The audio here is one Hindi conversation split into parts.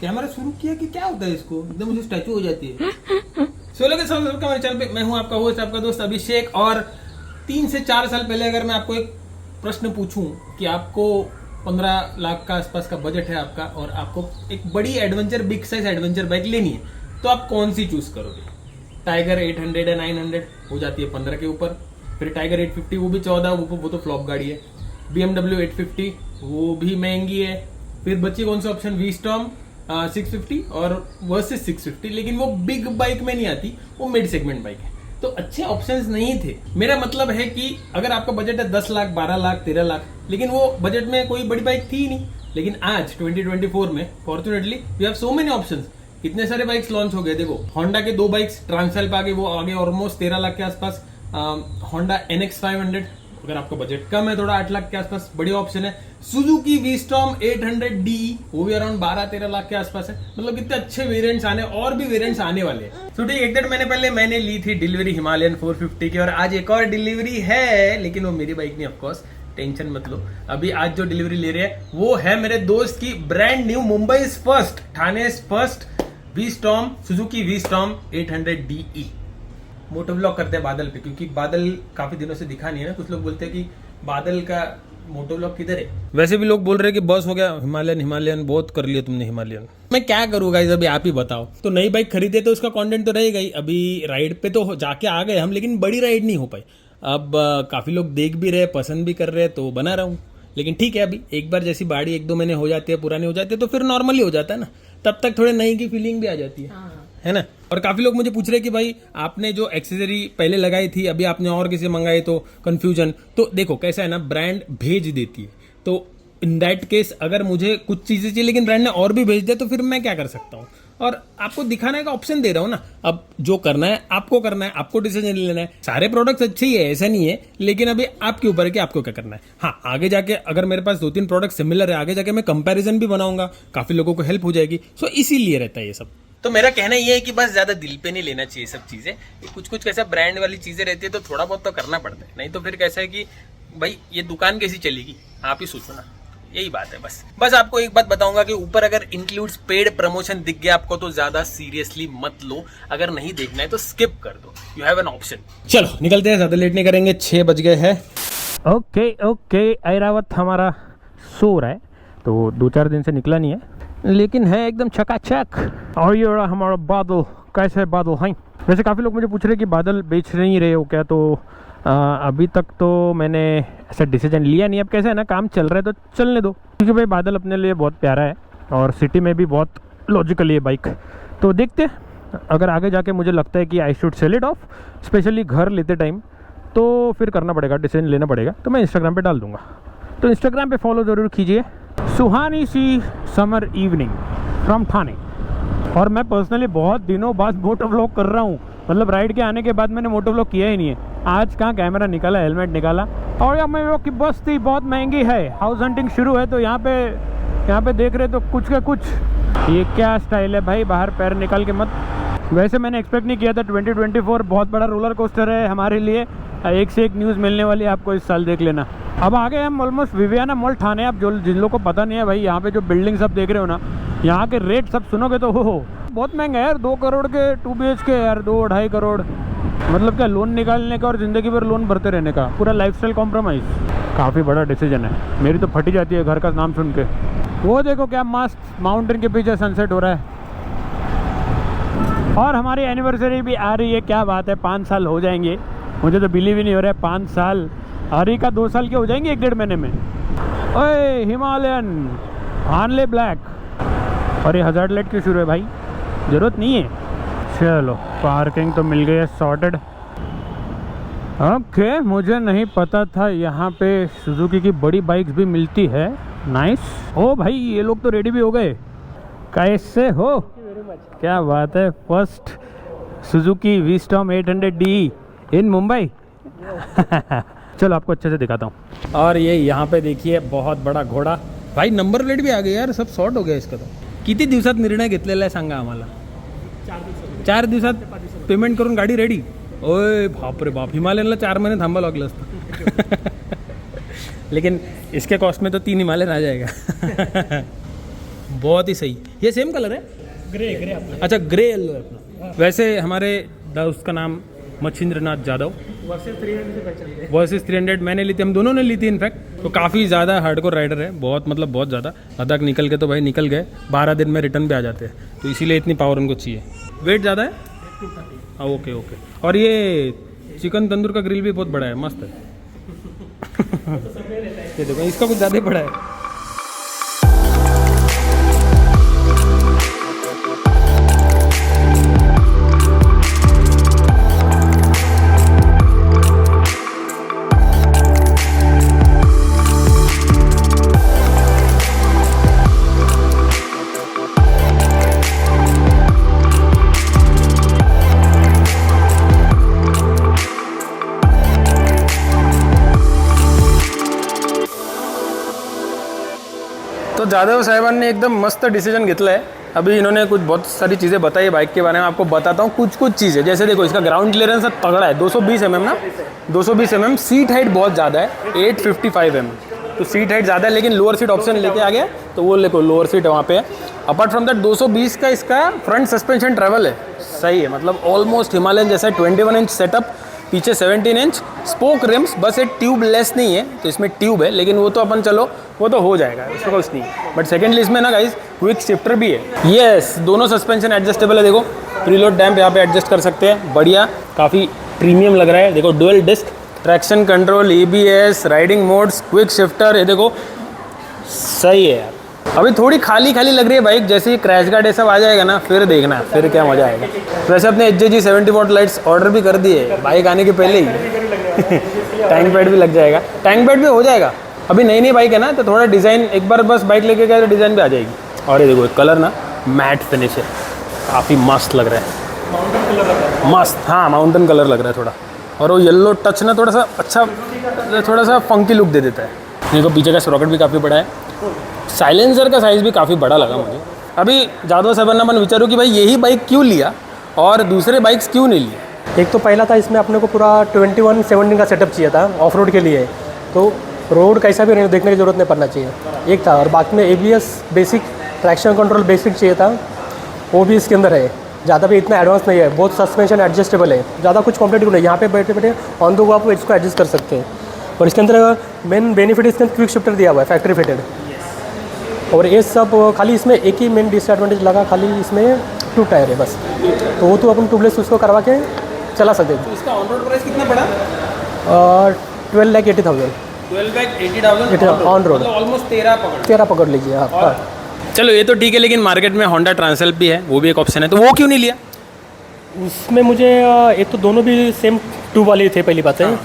कैमरा शुरू किया कि क्या होता है इसको, एकदम मुझे स्टैचू हो जाती है। सोलो के साथ हमारे चैनल पे मैं हूं आपका होस्ट, आपका दोस्त अभिषेक। और 3 से 4 साल पहले अगर मैं आपको एक प्रश्न पूछूं कि आपको 15 लाख का आसपास का बजट है आपका और आपको एक बड़ी adventure, big size adventure bike लेनी है, तो आप कौन सी चूज करोगे? टाइगर 800 या 900 हो जाती है 15 के ऊपर, फिर टाइगर 850 वो भी 14, वो तो फ्लॉप गाड़ी है। BMW 850 वो भी महंगी है। फिर बची कौन सा ऑप्शन? V-Storm 650 और वर्सेस 650, लेकिन वो बिग बाइक में नहीं आती, वो मिड सेगमेंट बाइक है। तो अच्छे ऑप्शंस नहीं थे। मेरा मतलब है कि अगर आपका बजट है 10 लाख, 12 लाख, 13 लाख, लेकिन वो बजट में कोई बड़ी बाइक थी ही नहीं, लेकिन आज 2024 में fortunately we have so many options. कितने सारे बाइक्स लॉन्च हो गए। देखो होंडा के 2 बाइक्स ट्रांसफाइल पे आगे, वो आगे ऑलमोस्ट 13 लाख के आसपास। होंडा NX 500, अगर आपका बजट कम है थोड़ा 8 लाख के आसपास, बढ़िया ऑप्शन है। सुजुकी V-Storm 800DE वो भी अराउंड 12-13 लाख के आसपास है। मतलब कितने अच्छे वेरिएंट्स आने, और भी वेरिएंट्स आने वाले हैं। तो ठीक, एक डेढ़ महीने पहले मैंने ली थी डिलीवरी हिमालयन 450 की, और आज एक और डिलीवरी है, लेकिन वो मेरी बाइक नहीं ऑफकोर्स, टेंशन मत लो। अभी आज जो डिलीवरी ले रहे हैं वो है मेरे दोस्त की brand new, Mumbai first, Thane first V-Storm, Suzuki V-Storm 800DE। Moto vlog करते हैं बादल पे, क्योंकि बादल काफी दिनों से दिखा नहीं है ना। कुछ लोग बोलते हैं कि बादल का मोटो व्लॉग किधर है। वैसे भी लोग बोल रहे हैं कि बस हो गया हिमालयन बहुत कर लिया तुमने हिमालयन। मैं क्या करूँ गाइस, अभी आप ही बताओ। तो नई बाइक खरीदे तो उसका कंटेंट तो रहेगा ही। अभी राइड पे तो जाके आ गए हम, लेकिन बड़ी राइड नहीं हो पाई। अब काफी लोग देख भी रहे, पसंद भी कर रहे हैं, तो बना रहा हूँ। लेकिन ठीक है, अभी एक बार जैसी बाड़ी 1-2 महीने हो जाती है, पुरानी हो जाती है, तो फिर नॉर्मली हो जाता है ना। तब तक थोड़े नई की फीलिंग भी आ जाती है ना। और काफी लोग मुझे पूछ रहे हैं कि भाई आपने जो एक्सेसरी पहले लगाई थी, अभी आपने और किसी मंगाई, तो कंफ्यूजन। तो देखो कैसा है ना, ब्रांड भेज देती है, तो इन दैट केस अगर मुझे कुछ चीजें चाहिए लेकिन ब्रांड ने और भी भेज दिया, तो फिर मैं क्या कर सकता हूँ। और आपको दिखाने का ऑप्शन दे रहा हूँ ना। अब जो करना है आपको करना है, आपको डिसीजन लेना है। सारे प्रोडक्ट्स अच्छे ही है, ऐसा नहीं है, लेकिन अभी आपके ऊपर है कि आपको क्या करना है। हाँ, आगे जाके अगर मेरे पास 2-3 प्रोडक्ट सिमिलर है, आगे जाके मैं कंपैरिजन भी बनाऊंगा, काफी लोगों को हेल्प हो जाएगी। सो इसीलिए रहता है ये सब। तो मेरा कहना ये है कि बस ज्यादा दिल पे नहीं लेना चाहिए सब चीजें। कुछ कैसा ब्रांड वाली चीजें रहती है तो थोड़ा बहुत तो करना पड़ता है, नहीं तो फिर कैसा है कि भाई ये दुकान कैसी चलेगी, आप ही सोचो ना। यही बात है। बस आपको एक बात बताऊंगा कि ऊपर अगर इंक्लूड्स पेड प्रमोशन दिख गया आपको, तो ज्यादा सीरियसली मत लो। अगर नहीं देखना है तो स्किप कर दो, यू हैव एन ऑप्शन। चलो निकलते हैं, ज्यादा लेट नहीं करेंगे, 6 बज गए हैं। ओके ऐरावत हमारा सो रहा है, तो 2-4 दिन से निकला नहीं है, लेकिन है एकदम चकाचक। और ये रहा हमारा बादल। कैसे है बादल? हाँ, वैसे काफ़ी लोग मुझे पूछ रहे हैं कि बादल बेच नहीं रहे हो क्या, तो अभी तक तो मैंने ऐसा डिसीजन लिया नहीं। अब कैसे है ना, काम चल रहा है तो चलने दो, क्योंकि भाई बादल अपने लिए बहुत प्यारा है और सिटी में भी बहुत लॉजिकली है बाइक। तो देखते हैं, अगर आगे जाके मुझे लगता है कि I should sell it of, specially घर लेते टाइम, तो फिर करना पड़ेगा, डिसीजन लेना पड़ेगा। तो मैं इंस्टाग्राम पे डाल दूंगा, तो इंस्टाग्राम पे फॉलो ज़रूर कीजिए। सुहानी सी समर इवनिंग फ्रॉम ठाणे। और मैं पर्सनली बहुत दिनों बाद मोटो व्लॉग कर रहा हूँ, मतलब राइड के आने के बाद मैंने मोटो व्लॉग किया ही नहीं है। आज कहाँ कैमरा निकाला, हेलमेट निकाला। और यहाँ मेरे की बस्ती बहुत महंगी है, हाउस हंटिंग शुरू है, तो यहाँ पे देख रहे तो कुछ का कुछ। ये क्या स्टाइल है भाई, बाहर पैर निकाल के मत। वैसे मैंने एक्सपेक्ट नहीं किया था 2024 बहुत बड़ा रोलर कोस्टर है हमारे लिए। एक से एक न्यूज़ मिलने वाली है आपको इस साल, देख लेना। अब आगे हम ऑलमोस्ट विवियाना मॉल ठाणे। अब जो जिन लोगों को पता नहीं है भाई, यहाँ पे जो बिल्डिंग सब देख रहे हो ना, यहाँ के रेट सब सुनोगे तो हो बहुत महंगा है यार। 2 करोड़ के 2 BHK यार, 2-2.5 करोड़। मतलब क्या, लोन निकालने का और ज़िंदगी भर लोन भरते रहने का, पूरा लाइफस्टाइल कॉम्प्रोमाइज़। काफ़ी बड़ा डिसीजन है, मेरी तो फटी जाती है घर का नाम सुन के। वो देखो क्या मस्त माउंटेन के पीछे सनसेट हो रहा है। और हमारी एनिवर्सरी भी आ रही है, क्या बात है, 5 साल हो जाएंगे। मुझे तो बिलीव ही नहीं हो रहा है 5 साल। हरी का 2 साल के हो जाएंगे 1-1.5 महीने में। ओए हिमालयन हार्ले ब्लैक। और ये हज़ार्ड लाइट क्यों शुरू है भाई, ज़रूरत नहीं है। चलो पार्किंग तो मिल गई है, सॉर्टेड। ओके, मुझे नहीं पता था यहाँ पे सुजुकी की बड़ी बाइक्स भी मिलती है। नाइस। ओ भाई, ये लोग तो रेडी भी हो गए। कैसे हो? क्या बात है, फर्स्ट सुजुकी V-Storm 800DE इन मुंबई। चलो आपको अच्छे से दिखाता हूँ। और ये यहाँ पे देखिए बहुत बड़ा घोड़ा भाई, नंबर प्लेट भी आ गई यार, सब सॉर्ट हो गया इसका। तो किती दिवसात निर्णय घेतलेला आहे सांगा आम्हाला? 4 दिवसात पेमेंट करून गाडी रेडी। ओए बाप रे बाप, हिमालयनला 4 महीने थांबा लागलं असतं। लेकिन इसके कॉस्ट में तो 3 हिमालयन आ जाएगा। बहुत ही सही। ये सेम कलर है, ग्रे अच्छा ग्रे येलो है अपना। वैसे हमारे उसका नाम मच्छिंद्र नाथ जादव वर्सेस 300 मैंने ली थी, हम दोनों ने ली थी इनफैक्ट। तो काफ़ी ज़्यादा हार्डकोर राइडर है, बहुत मतलब बहुत ज़्यादा। लद्दाख निकल के तो भाई निकल गए, 12 दिन में रिटर्न पे आ जाते हैं, तो इसीलिए इतनी पावर उनको चाहिए। वेट ज़्यादा है, हाँ ओके ओके। और ये चिकन तंदूर का ग्रिल भी बहुत बड़ा है, मस्त है। ये देखो इसका कुछ ज़्यादा ही बड़ा है। तो जादव साहिबान ने एकदम मस्त डिसीजन घेतला है। अभी इन्होंने कुछ बहुत सारी चीज़ें बताई बाइक के बारे में, आपको बताता हूँ कुछ चीज़ें। जैसे देखो इसका ग्राउंड क्लियरेंस तगड़ा है, 220 mm ना, 220 mm। सीट हाइट बहुत ज़्यादा है, 855 mm। तो सीट हाइट ज़्यादा है, लेकिन लोअर सीट ऑप्शन लेके आ गया, तो वो देखो लोअर सीट है वहाँ पे। अपार्ट फ्रॉम दैट 220 का इसका फ्रंट सस्पेंशन ट्रैवल है, सही है, मतलब ऑलमोस्ट हिमालयन जैसा। 21 इंच सेटअप, पीछे 17 इंच स्पोक रिम्स, बस एक ट्यूबलेस नहीं है, तो इसमें ट्यूब है, लेकिन वो तो अपन चलो वो तो हो जाएगा, उसमें कुछ नहीं। बट सेकेंडली इसमें ना गाइस क्विक शिफ्टर भी है। यस, दोनों सस्पेंशन एडजस्टेबल है। देखो प्रीलोड डैम्प यहाँ पे एडजस्ट कर सकते हैं, बढ़िया, काफ़ी प्रीमियम लग रहा है। देखो dual disc, traction control, ABS, riding modes, quick shifter, ये देखो सही है यार। अभी थोड़ी खाली खाली लग रही है बाइक, जैसे ही क्रैश गार्ड ये सब आ जाएगा ना, फिर देखना फिर क्या मजा आएगा। वैसे अपने HJG 70 वॉट लाइट्स ऑर्डर भी कर दिए बाइक आने के पहले ही। टैंक पैड भी लग जाएगा, टैंक पैड भी हो जाएगा। अभी नई नई बाइक है ना, तो थोड़ा डिज़ाइन एक बार बस बाइक लेके गए तो डिज़ाइन भी आ जाएगी। और ये देखो कलर ना मैट फिनिश है, काफ़ी मस्त लग रहा है, माउंटेन कलर लग रहा है मस्त। हाँ माउंटेन कलर लग रहा है थोड़ा, और वो येलो टच ना थोड़ा सा अच्छा, थोड़ा सा फंकी लुक दे देता है। देखो पीछे का स्प्रॉकेट भी काफ़ी बड़ा है, साइलेंसर का साइज़ भी काफ़ी बड़ा लगा मुझे। अभी जादव साहब ने अपन विचारू कि भाई यही बाइक क्यों लिया और दूसरे बाइक्स क्यों नहीं लिए। एक तो पहला था, इसमें अपने को पूरा 21-17 का सेटअप चाहिए था ऑफ रोड के लिए, तो रोड कैसा भी देखने की ज़रूरत नहीं पड़ना चाहिए, एक था। और बाकी में ABS basic, traction control basic चाहिए था, वो भी इसके अंदर है। ज़्यादा भी इतना एडवांस नहीं है, बहुत सस्पेंशन एडजस्टेबल है, ज़्यादा कुछ कॉम्प्लिकेटेड नहीं है। यहाँ पे बैठे बैठे ऑन द गो आप इसको एडजस्ट कर सकते हैं। और इसके अंदर मेन बेनिफिट इसके अंदर क्विक शिफ्टर दिया हुआ है, फैक्ट्री फिटेड। और ये सब खाली इसमें एक ही मेन डिसएडवांटेज लगा, खाली इसमें 2 टायर है बस, तो वो तो अपन ट्यूबलेस उसको करवा के चला सकते थे। तो इसका ऑन रोड प्राइस कितना पड़ा? 12,80,000 12,80,000 ऑन रोड, ऑलमोस्ट 13 पकड़ लीजिए आप। चलो ये तो ठीक है, लेकिन मार्केट में होंडा ट्रांसल्प भी है, वो भी एक ऑप्शन है, तो वो क्यों नहीं लिया? उसमें मुझे एक तो दोनों भी सेम ट्यूब वाले थे, पहली बात है।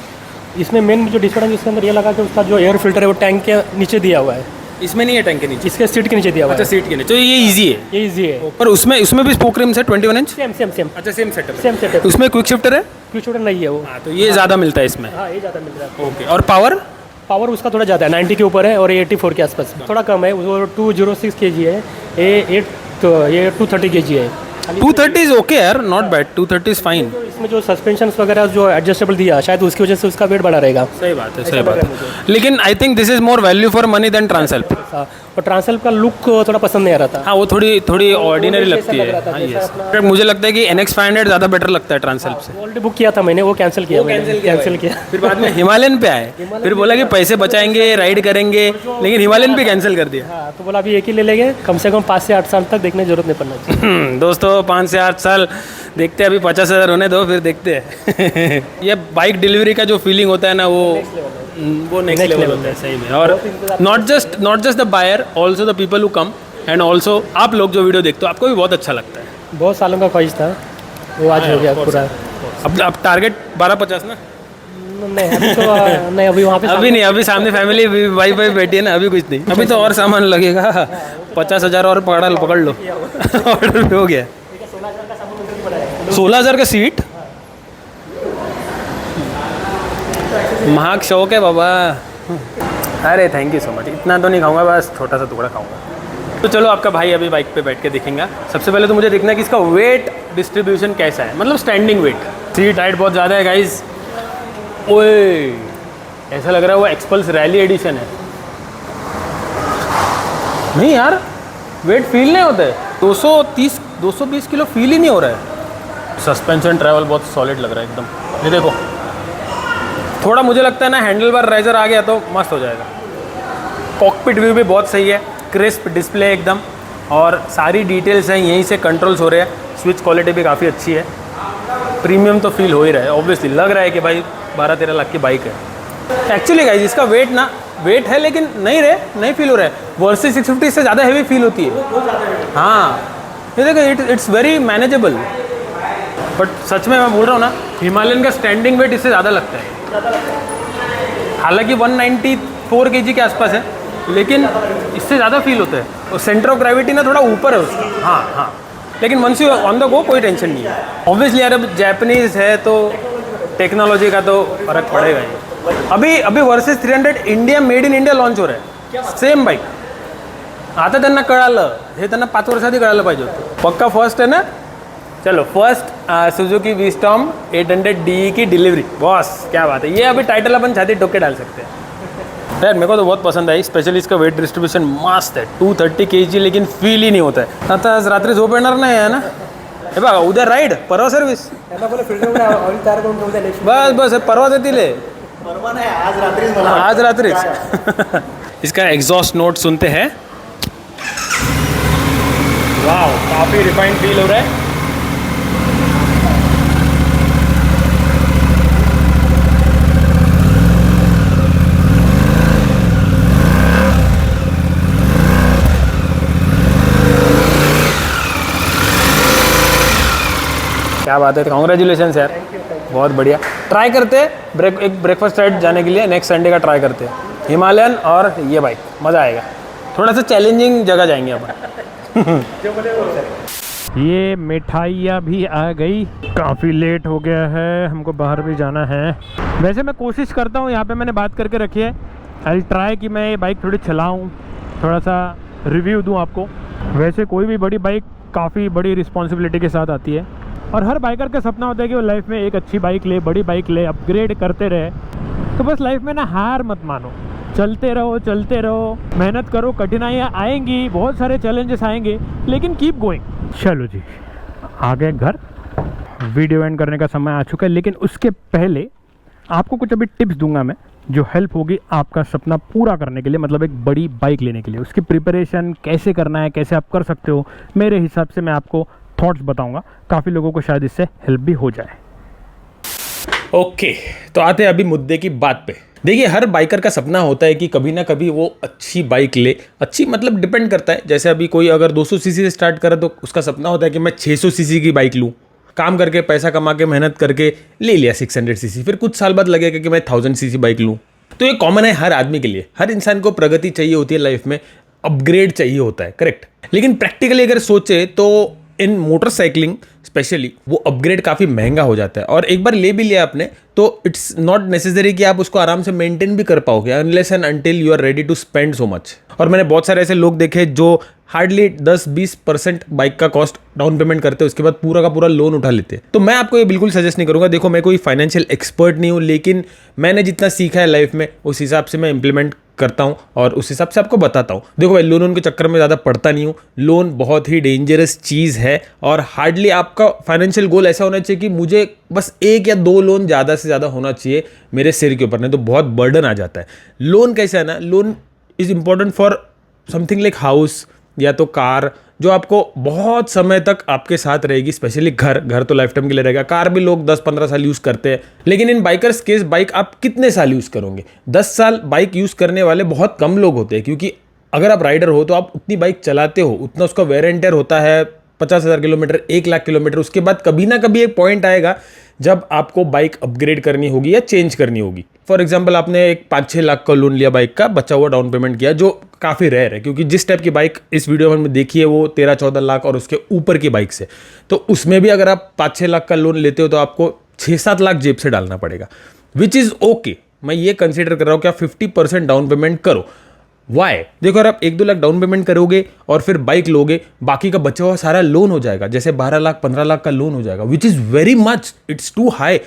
इसमें मेन जो डिसएडवांटेज इसके अंदर ये लगा कि उसका जो एयर फिल्टर है वो टैंक के नीचे दिया हुआ है, इसमें नहीं है टैंक के नीचे, इसके सीट के नीचे दिया हुआ है। अच्छा सीट के नीचे, तो ये इजी है, ये इजी है। पर उसमें भी स्पोक रिम्स है 21 इंच, सेम। अच्छा सेम सेटअप, सेम सेटअप। उसमें क्विक शिफ्टर है, क्विक शिफ्टर नहीं है वो। हाँ तो ये ज़्यादा मिलता है इसमें। हाँ ये ज़्यादा मिल रहा है। ओके, और पावर उसका थोड़ा ज़्यादा है, 90 के ऊपर है, और 84 के आसपास, थोड़ा कम है। वो 206 kg है, ये 230 kg है। 230 इज ओके यार, नॉट बैड, 230 इज फाइन। इसमें जो सस्पेंशन वगैरह जो एडजस्टेबल दिया, शायद उसकी वजह से उसका वेट बढ़ा रहेगा। सही बात है। लेकिन I think this is more value for money than Transalp. और ट्रांसल्प का लुक थोड़ा पसंद नहीं आ रहा था। हाँ वो थोड़ी ऑर्डिनरी लगती है। हाँ यस, मुझे लगता है कि NX 500 ज़्यादा बेटर लगता है ट्रांसल्प से। ऑलरेडी बुक किया था मैंने, वो कैंसिल किया। फिर बाद में हिमालयन पे आए, फिर बोला कि पैसे बचाएंगे, राइड करेंगे, लेकिन हिमालयन भी कैंसिल कर दिया। हाँ तो बोला अभी एक ही ले लेंगे, कम से कम 5 से 8 साल तक देखने की जरूरत नहीं पड़ना चाहिए। दोस्तों 5 से 8 साल देखते हैं, अभी 50,000 होने दो, फिर देखते हैं। ये बाइक डिलीवरी का जो फीलिंग होता है ना, वो नेक्स्ट लेवल होता है सही में। और not just the buyer, also the people who come, and also आप लोग जो वीडियो देखते हो, आपको भी बहुत अच्छा लगता है। बहुत सालों का ख्वाहिश था, वो आज हो गया पूरा। अब टारगेट 12-50 ना? नहीं अभी तो नहीं, अभी वहाँ पे अभी नहीं, अभी सामने फैमिली वाइफ बैठी है ना, अभी कुछ नहीं, अभी तो और सामान लगेगा। 50,000 और पकड़ लो। ऑर्डर भी हो गया। 16,000 का सीट, महाग शौक है बाबा। अरे थैंक यू सो मच, इतना तो नहीं खाऊंगा, बस छोटा सा टुकड़ा खाऊंगा। तो चलो आपका भाई अभी बाइक पे बैठ के दिखेंगे। सबसे पहले तो मुझे देखना है कि इसका वेट डिस्ट्रीब्यूशन कैसा है, मतलब स्टैंडिंग वेट। सीट हाइट बहुत ज़्यादा है गाइज, ओए ऐसा लग रहा है वो एक्सपल्स रैली एडिशन है। नहीं यार, वेट फील नहीं होता है, 230 220 किलो फील ही नहीं हो रहा है। सस्पेंशन ट्रैवल बहुत सॉलिड लग रहा है एकदम। ये देखो, थोड़ा मुझे लगता है ना हैंडल बार राइजर आ गया तो मस्त हो जाएगा। कॉकपिट व्यू भी बहुत सही है, क्रिस्प डिस्प्ले एकदम, और सारी डिटेल्स हैं यहीं से कंट्रोल्स हो रहे हैं। स्विच क्वालिटी भी काफ़ी अच्छी है, प्रीमियम तो फील हो ही रहा है। ऑब्वियसली लग रहा है कि भाई 12-13 लाख की बाइक है। एक्चुअली गाइस इसका वेट है लेकिन नहीं फील हो रहा है। वर्सेस 650 से ज़्यादा हैवी फील होती है। हाँ, ये देखो, इट्स वेरी मैनेजेबल। बट सच में मैं बोल रहा हूँ ना, हिमालयन का स्टैंडिंग वेट इससे ज़्यादा लगता है। हालांकि 194 kg के आसपास है, लेकिन इससे ज़्यादा फील होता है। और सेंटर ऑफ ग्रेविटी ना थोड़ा ऊपर है उसका। हाँ, लेकिन once you on the go कोई टेंशन नहीं है। ऑब्वियसली यार, अब जापानीज़ है तो टेक्नोलॉजी का तो फ़र्क पड़ेगा ही। अभी versus 300 India, made in India launch हो रहा है। सेम बाईक आता त्यांना कळालं, हे त्यांना 5 वर्ष आधी कळायला पाहिजे होतं। पक्का फर्स्ट है ना? चलो, फर्स्ट सुजुकी वीस्टॉर्म 800DE की डिलीवरी। बॉस क्या बात है, ये अभी टाइटल अपन छाती ठोक के डाल सकते हैं। यार मेरे को तो बहुत पसंद आई, स्पेशली इसका वेट डिस्ट्रीब्यूशन मस्त है। 230 kg लेकिन फील ही नहीं होता है। आता आज रात्री झोप येणार नाही आहे ना? हे बघा, उद्या राईड, परवा सर्व्हिस। बस परवा देतील, आज रात्रीच। इसका एग्जॉस्ट नोट सुनते हैं। वाह, काफ़ी रिफाइंड फील हो रहा है। क्या बात है, कॉन्ग्रेचुलेशन यार, बहुत बढ़िया। ट्राई करते हैं एक ब्रेकफास्ट राइड जाने के लिए, नेक्स्ट संडे का ट्राई करते हैं। हिमालयन और ये बाइक, मज़ा आएगा। थोड़ा सा चैलेंजिंग जगह जाएंगे अपन। ये मिठाइयाँ भी आ गई, काफ़ी लेट हो गया है, हमको बाहर भी जाना है। वैसे मैं कोशिश करता हूँ, यहाँ पे मैंने बात करके रखी है, आई ट्राई कि मैं ये बाइक थोड़ी चलाऊँ, थोड़ा सा रिव्यू दूँ आपको। वैसे कोई भी बड़ी बाइक काफ़ी बड़ी रिस्पॉन्सिबिलिटी के साथ आती है, और हर बाइकर का सपना होता है कि वो लाइफ में एक अच्छी बाइक ले, बड़ी बाइक ले, अपग्रेड करते रहे। तो बस लाइफ में ना हार मत मानो, चलते रहो, मेहनत करो। कठिनाइयाँ आएंगी, बहुत सारे चैलेंजेस आएंगे, लेकिन कीप गोइंग। चलो जी, आ गए घर, वीडियो एंड करने का समय आ चुका है। लेकिन उसके पहले आपको कुछ अभी टिप्स दूंगा मैं, जो हेल्प होगी आपका सपना पूरा करने के लिए, मतलब एक बड़ी बाइक लेने के लिए। उसकी प्रिपरेशन कैसे करना है, कैसे आप कर सकते हो, मेरे हिसाब से मैं आपको थॉट्स बताऊंगा। काफ़ी लोगों को शायद इससे हेल्प भी हो जाए। ओके, तो आते हैं अभी मुद्दे की बात पे। देखिए, हर बाइकर का सपना होता है कि कभी ना कभी वो अच्छी बाइक ले। अच्छी मतलब डिपेंड करता है, जैसे अभी कोई अगर 200 सीसी से स्टार्ट करे तो उसका सपना होता है कि मैं 600 सीसी की बाइक लूँ। काम करके, पैसा कमा के, मेहनत करके ले लिया 600 सीसी, फिर कुछ साल बाद लगेगा कि मैं 1000 सीसी बाइक लूँ। तो ये कॉमन है हर आदमी के लिए। हर इंसान को प्रगति चाहिए होती है लाइफ में, अपग्रेड चाहिए होता है, करेक्ट। लेकिन प्रैक्टिकली अगर सोचे तो इन मोटरसाइकिलिंग स्पेशली वो अपग्रेड काफ़ी महंगा हो जाता है। और एक बार ले भी लिया आपने तो इट्स नॉट नेसेसरी कि आप उसको आराम से मेंटेन भी कर पाओगे, unless and until you are ready to spend so much. और मैंने बहुत सारे ऐसे लोग देखे जो हार्डली 10-20% बाइक का कॉस्ट डाउन पेमेंट करते हैं, उसके बाद पूरा का पूरा लोन उठा लेते हैं। तो मैं आपको ये बिल्कुल सजेस्ट नहीं करूँगा। देखो, मैं कोई फाइनेंशियल एक्सपर्ट नहीं हूँ, लेकिन मैंने जितना सीखा है लाइफ में उस हिसाब से मैं इंप्लीमेंट करता हूँ और उस हिसाब से आपको बताता हूँ। देखो भाई, लोन के चक्कर में ज़्यादा पड़ता नहीं हूँ। लोन बहुत ही डेंजरस चीज़ है, और हार्डली आपका फाइनेंशियल गोल ऐसा होना चाहिए कि मुझे बस 1 या 2 लोन ज़्यादा से ज़्यादा होना चाहिए मेरे सिर के ऊपर, नहीं तो बहुत बर्डन आ जाता है। लोन कैसा है ना, loan is important for something like house या तो कार, जो आपको बहुत समय तक आपके साथ रहेगी। स्पेशली घर तो लाइफ टाइम के लिए रहेगा। कार भी लोग 10-15 साल यूज़ करते हैं, लेकिन इन बाइकर्स केस बाइक आप कितने साल यूज़ करोगे? 10 साल बाइक यूज़ करने वाले बहुत कम लोग होते हैं, क्योंकि अगर आप राइडर हो तो आप उतनी बाइक चलाते हो, उतना उसका वेयर एंड टेयर होता है। 50,000 किलोमीटर, 1 लाख किलोमीटर, उसके बाद कभी ना कभी एक पॉइंट आएगा जब आपको बाइक अपग्रेड करनी होगी या चेंज करनी होगी। फॉर एग्जांपल, आपने एक 5-6 लाख का लोन लिया बाइक का, बचा हुआ डाउन पेमेंट किया, जो काफ़ी रेयर है, क्योंकि जिस टाइप की बाइक इस वीडियो में देखी है वो 13-14 लाख और उसके ऊपर की बाइक से। तो उसमें भी अगर आप 5-6 लाख का लोन लेते हो तो आपको 6-7 लाख जेब से डालना पड़ेगा, विच इज़ ओके। मैं ये कंसिडर कर रहा हूँ कि आप 50% डाउन पेमेंट करो। वाई? देखो, अगर आप 1-2 लाख डाउन पेमेंट करोगे और फिर बाइक लोगे, बाकी का बचा हुआ सारा लोन हो जाएगा, जैसे 12 लाख 15 लाख का लोन हो जाएगा, which is very much, it's too high.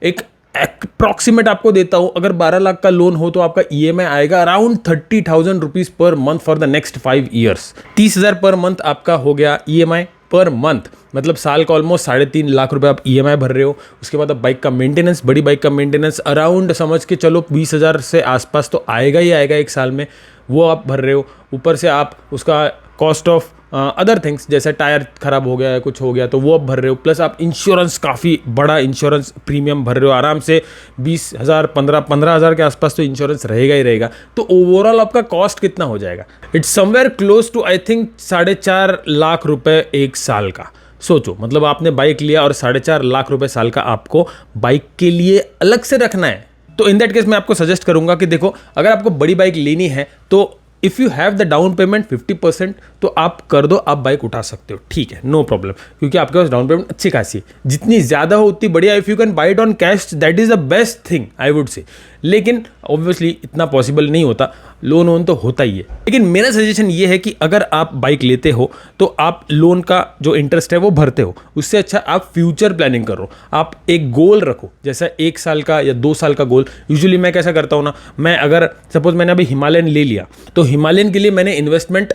एक अप्रॉक्सीमेट आपको देता हूँ, अगर 12 लाख का लोन हो तो आपका EMI आएगा around 30,000 rupees per month for the next 5 years. 30,000 per month आपका हो गया EMI पर मंथ, मतलब साल का ऑलमोस्ट 3.5 लाख रुपए आप EMI भर रहे हो। उसके बाद अब बाइक का मेंटेनेंस, बड़ी बाइक का मेंटेनेंस अराउंड समझ के चलो 20,000 से आसपास तो आएगा ही आएगा एक साल में, वो आप भर रहे हो। ऊपर से आप उसका कॉस्ट ऑफ अदर थिंग्स जैसे टायर खराब हो गया है, कुछ हो गया तो वो आप भर रहे हो, प्लस आप इंश्योरेंस, काफ़ी बड़ा इंश्योरेंस प्रीमियम भर रहे हो, आराम से 20,000 15,000 के आसपास तो इंश्योरेंस रहेगा ही रहेगा। तो ओवरऑल आपका कॉस्ट कितना हो जाएगा? It's somewhere close to I think 4.5 lakh रुपए एक साल का। सोचो, मतलब आपने बाइक लिया और 4.5 लाख रुपए साल का आपको बाइक के लिए अलग से रखना है। तो इन दैट केस मैं आपको सजेस्ट करूंगा कि देखो, अगर आपको बड़ी बाइक लेनी है तो if you have the down payment 50% तो आप कर दो, आप बाइक उठा सकते हो, ठीक है, नो प्रॉब्लम, क्योंकि आपके पास डाउन पेमेंट अच्छी खासी है। जितनी ज़्यादा हो उतनी बढ़िया। If you can buy it on cash that is the best thing I would say. लेकिन ऑब्वियसली इतना पॉसिबल नहीं होता, लोन वोन तो होता ही है। लेकिन मेरा सजेशन ये है कि अगर आप बाइक लेते हो तो आप लोन का जो इंटरेस्ट है वो भरते हो, उससे अच्छा आप फ्यूचर प्लानिंग करो। आप एक गोल रखो, जैसा 1 साल का या 2 साल का गोल। यूजुअली मैं कैसा करता हूँ ना, मैं अगर सपोज मैंने अभी हिमालयन ले लिया तो हिमालयन के लिए मैंने इन्वेस्टमेंट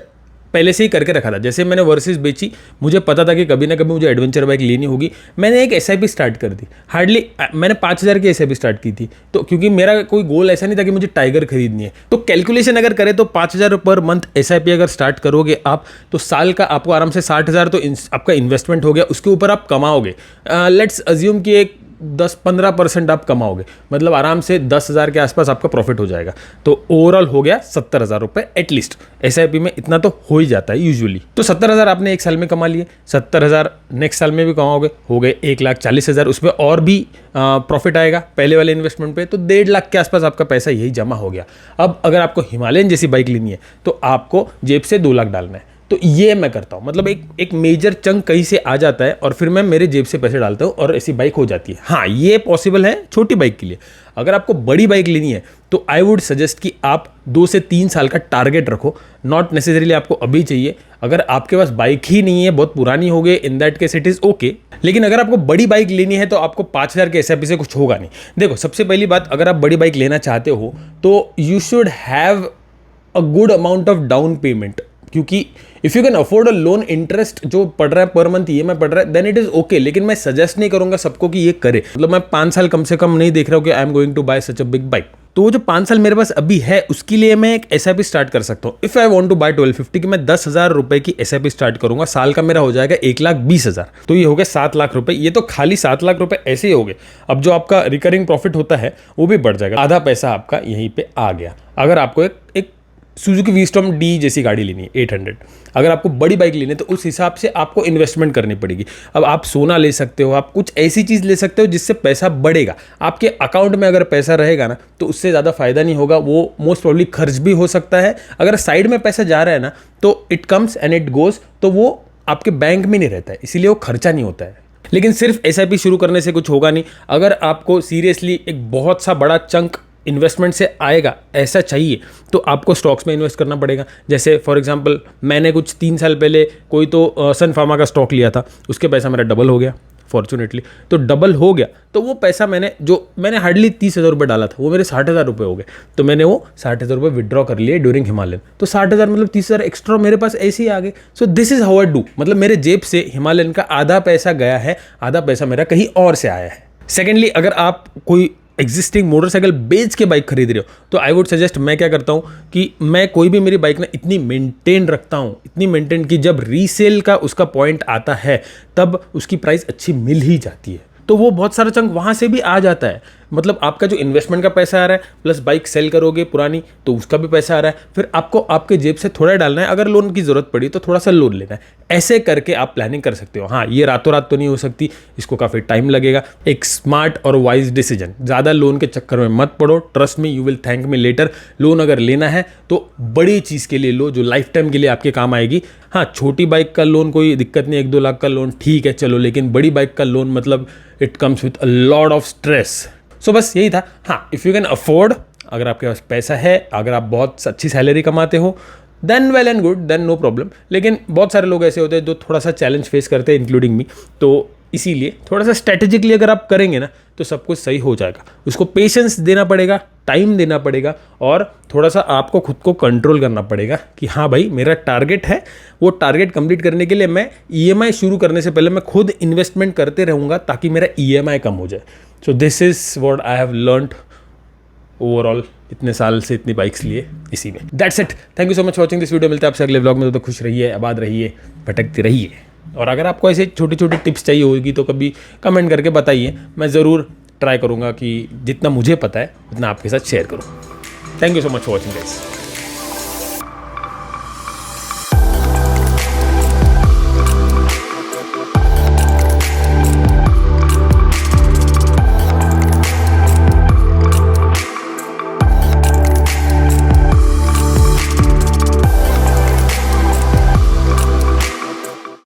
पहले से ही करके रखा था। जैसे मैंने वर्सेस बेची, मुझे पता था कि कभी ना कभी मुझे एडवेंचर बाइक लेनी होगी, मैंने एक SIP स्टार्ट कर दी। हार्डली मैंने 5,000 की SIP स्टार्ट की थी, तो क्योंकि मेरा कोई गोल ऐसा नहीं था कि मुझे टाइगर खरीदनी है। तो कैलकुलेशन अगर करें तो 5,000 पर मंथ SIP अगर स्टार्ट करोगे आप, तो साल का आपको आराम से 60,000 तो आपका इन्वेस्टमेंट हो गया। उसके ऊपर आप कमाओगे, लेट्स अज्यूम कि एक 10-15% आप कमाओगे, मतलब आराम से 10,000 के आसपास आपका प्रॉफिट हो जाएगा। तो ओवरऑल हो गया 70,000 रुपये एटलीस्ट। SIP में इतना तो हो ही जाता है यूजुअली। तो 70,000 आपने एक साल में कमा लिए, 70,000 नेक्स्ट साल में भी कमाओगे, हो गए 1,40,000। उसमें और भी प्रॉफिट आएगा पहले वाले इन्वेस्टमेंट पे, तो 1.5 लाख के आसपास आपका पैसा यही जमा हो गया। अब अगर आपको हिमालयन जैसी बाइक लेनी है तो आपको जेब से 2 लाख डालना है। तो ये मैं करता हूँ, मतलब एक मेजर चंक कहीं से आ जाता है और फिर मैं मेरे जेब से पैसे डालता हूँ और ऐसी बाइक हो जाती है। हाँ, ये पॉसिबल है छोटी बाइक के लिए। अगर आपको बड़ी बाइक लेनी है तो आई वुड सजेस्ट कि आप 2 से 3 साल का टारगेट रखो, नॉट नेसेसरीली आपको अभी चाहिए। अगर आपके पास बाइक ही नहीं है, बहुत पुरानी हो गई, in that case it is okay. लेकिन अगर आपको बड़ी बाइक लेनी है तो आपको 5,000 के SIP से कुछ होगा नहीं। देखो, सबसे पहली बात, अगर आप बड़ी बाइक लेना चाहते हो तो you should have a good amount of down payment, क्योंकि if you can afford a loan, interest जो पड़ रहा है पर मंथ EMI पड़ रहा है, देन इट इज़ ओके। लेकिन मैं सजेस्ट नहीं करूंगा सबको कि ये करे। मतलब मैं 5 साल कम से कम नहीं देख रहा हूँ कि I am going to buy such a big bike. तो वो जो 5 साल मेरे पास अभी है उसके लिए मैं एक SIP स्टार्ट कर सकता हूँ। If I want to buy 1250 की, मैं 10,000 रुपए की SIP स्टार्ट करूंगा, साल का मेरा हो जाएगा 1,20,000। तो ये हो गया 7 लाख रुपए। ये तो खाली 7 लाख रुपए ऐसे ही हो गए। अब जो आपका रिकरिंग प्रॉफिट होता है वो भी बढ़ जाएगा, आधा पैसा आपका यहीं पे आ गया। अगर आपको एक सुजुकी वीस्टॉर्म D जैसी गाड़ी लेनी है 800, अगर आपको बड़ी बाइक लेनी है तो उस हिसाब से आपको इन्वेस्टमेंट करनी पड़ेगी। अब आप सोना ले सकते हो, आप कुछ ऐसी चीज़ ले सकते हो जिससे पैसा बढ़ेगा। आपके अकाउंट में अगर पैसा रहेगा ना तो उससे ज़्यादा फायदा नहीं होगा, वो मोस्ट प्रॉब्ली खर्च भी हो सकता है। अगर साइड में पैसा जा रहा है ना तो it comes and it goes, तो वो आपके बैंक में नहीं रहता है, इसीलिए वो खर्चा नहीं होता है। लेकिन सिर्फ SIP शुरू करने से कुछ होगा नहीं। अगर आपको सीरियसली एक बहुत सा बड़ा चंक इन्वेस्टमेंट से आएगा ऐसा चाहिए तो आपको स्टॉक्स में इन्वेस्ट करना पड़ेगा। जैसे फॉर एग्जांपल मैंने कुछ 3 साल पहले कोई तो सन फार्मा का स्टॉक लिया था, उसके पैसा मेरा डबल हो गया फॉर्चुनेटली। तो डबल हो गया तो वो पैसा मैंने हार्डली 30,000 रुपये डाला था, वो मेरे 60,000 रुपये हो गए। तो मैंने वो 60,000 रुपये विड्रॉ कर लिए ड्यूरिंग हिमालयन। तो 60,000 मतलब 30,000 एक्स्ट्रा मेरे पास ऐसे ही आ गए। So this is how I do, मतलब मेरे जेब से हिमालयन का आधा पैसा गया है, आधा पैसा मेरा कहीं और से आया है। सेकेंडली, अगर आप कोई एग्जिस्टिंग मोटरसाइकिल बेच के बाइक खरीद रहे हो तो आई वुड सजेस्ट, मैं क्या करता हूँ कि मैं कोई भी मेरी बाइक ना इतनी मेंटेन रखता हूँ, इतनी मेंटेन कि जब रीसेल का उसका पॉइंट आता है तब उसकी प्राइस अच्छी मिल ही जाती है। तो वो बहुत सारा चंक वहाँ से भी आ जाता है। मतलब आपका जो इन्वेस्टमेंट का पैसा आ रहा है प्लस बाइक सेल करोगे पुरानी तो उसका भी पैसा आ रहा है, फिर आपको आपके जेब से थोड़ा डालना है, अगर लोन की ज़रूरत पड़ी तो थोड़ा सा लोन लेना है। ऐसे करके आप प्लानिंग कर सकते हो। हाँ, ये रातों रात तो नहीं हो सकती, इसको काफ़ी टाइम लगेगा। एक स्मार्ट और वाइज डिसीजन, ज़्यादा लोन के चक्कर में मत पड़ो। Trust me, you will thank me later. Loan अगर लेना है तो बड़ी चीज़ के लिए लो जो लाइफ टाइम के लिए आपके काम आएगी। हाँ, छोटी बाइक का लोन कोई दिक्कत नहीं, 1-2 लाख का लोन ठीक है चलो, लेकिन बड़ी बाइक का लोन मतलब it comes with a lot of stress. So बस यही था। हाँ, इफ़ यू कैन अफोर्ड, अगर आपके पास पैसा है, अगर आप बहुत अच्छी सैलरी कमाते हो, then well and good, then no problem. लेकिन बहुत सारे लोग ऐसे होते हैं जो थोड़ा सा चैलेंज फेस करते हैं, इंक्लूडिंग मी। तो इसीलिए थोड़ा सा स्ट्रेटेजिकली अगर आप करेंगे ना तो सब कुछ सही हो जाएगा। उसको पेशेंस देना पड़ेगा, टाइम देना पड़ेगा और थोड़ा सा आपको खुद को कंट्रोल करना पड़ेगा कि हाँ भाई मेरा टारगेट है, वो टारगेट कंप्लीट करने के लिए मैं EMI शुरू करने से पहले मैं खुद इन्वेस्टमेंट करते रहूँगा ताकि मेरा EMI कम हो जाए। So this is what I have learned overall इतने साल से इतनी बाइक्स लिए इसी में। That's it, thank you so much watching this video. मिलते हैं आपसे अगले व्लॉग में। तो खुश रहिए, आबाद रहिए, भटकते रहिए। और अगर आपको ऐसे छोटी छोटी टिप्स चाहिए होगी तो कभी कमेंट करके बताइए, मैं ज़रूर ट्राई करूँगा कि जितना मुझे पता है उतना आपके साथ शेयर करूँ। Thank you so much for watching guys.